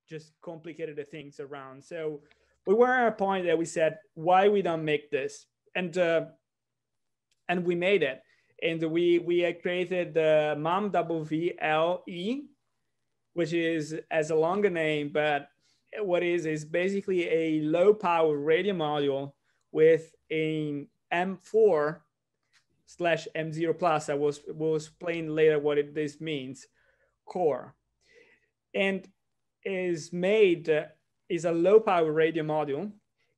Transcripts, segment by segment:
just complicated the things around. So we were at a point that we said, why we don't make this? And we made it. And we had created the MAMWLE, which is as a longer name, but what is basically a low power radio module with an M4 slash M0 plus. I will explain later what this means, core. And is a low power radio module.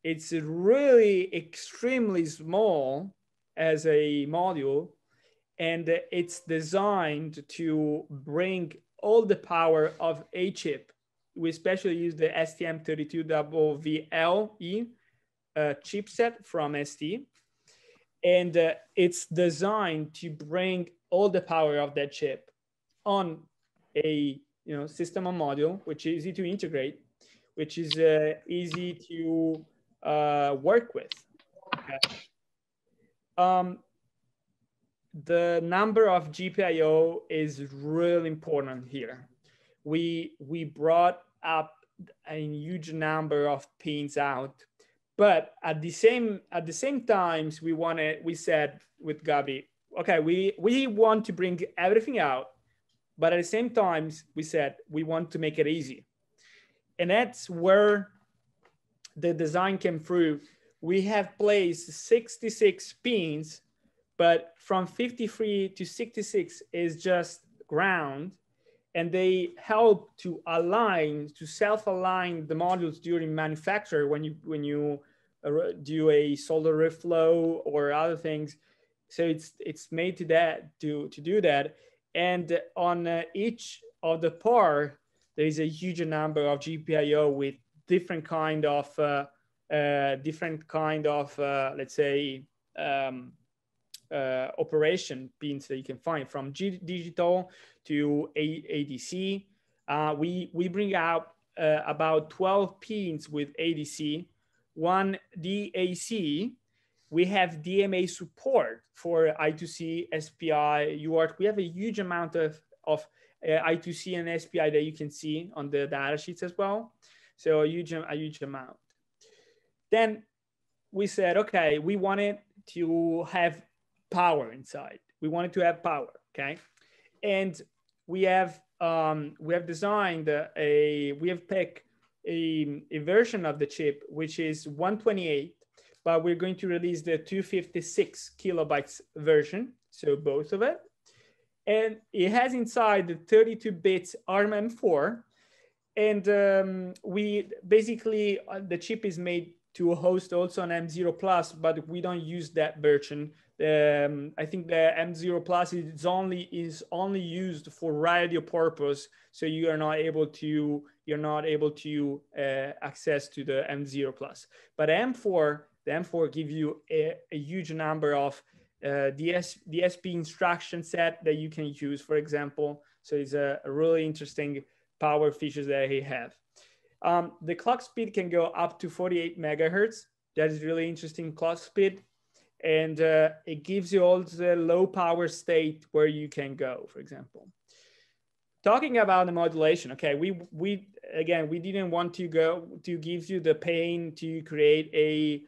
It's really extremely small as a module, and it's designed to bring all the power of a chip. We especially use the STM32WVLE chipset from ST, and it's designed to bring all the power of that chip on a system on module, which is easy to integrate, which is easy to work with. Okay. The number of GPIO is really important here. We brought up a huge number of pins out, but at the same times we said with Gabby, okay, we want to bring everything out, but at the same time we said we want to make it easy, and that's where the design came through. We have placed 66 pins, but from 53 to 66 is just ground, and they help to self-align the modules during manufacture when you do a solder reflow or other things. So it's made to do that, and on each of the part there is a huge number of GPIO with different kind of let's say operation pins that you can find, from digital to ADC. We bring out about 12 pins with ADC, one DAC. We have DMA support for I2C, SPI, UART. We have a huge amount of I2C and SPI that you can see on the data sheets as well. So a huge amount. Then we said, okay, we wanted to have power inside. We wanted to have power, okay? And we have designed we have picked a version of the chip, which is 128, but we're going to release the 256 kilobytes version. So both of it. And it has inside the 32 bits ARM4. And we basically, the chip is made to host also an M0 plus, but we don't use that version. I think the M0 plus is only used for radio purpose, so you are not able to access to the M0 plus. But the M4 gives you a huge number of DSP instruction set that you can use, for example. So it's a really interesting power features that he have. The clock speed can go up to 48 megahertz. That is really interesting clock speed. And it gives you all the low power state where you can go, for example. Talking about the modulation, okay, we didn't want to give you the pain to create a,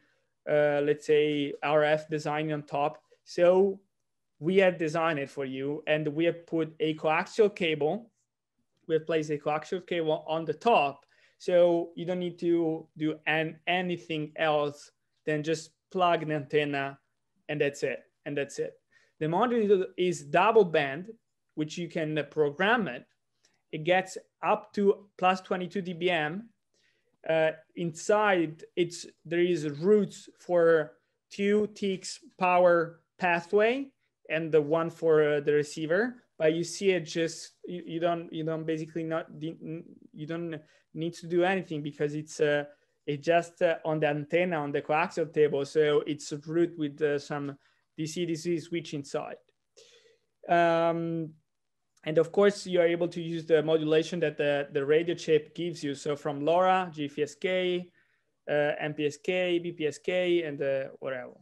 let's say, RF design on top. So we have designed it for you, and we have put a coaxial cable. We have placed a coaxial cable on the top, so you don't need to do anything else than just plug an antenna, and that's it. The module is double band, which you can program it. It gets up to plus 22 dBm. Inside, there is routes for 2 TX power pathway and the one for the receiver. But you see it just, you don't need to do anything, because it's just on the antenna on the coaxial table. So it's route with some DC-DC switch inside. And of course, you are able to use the modulation that the radio chip gives you. So from LoRa, GFSK, MPSK, BPSK, and whatever.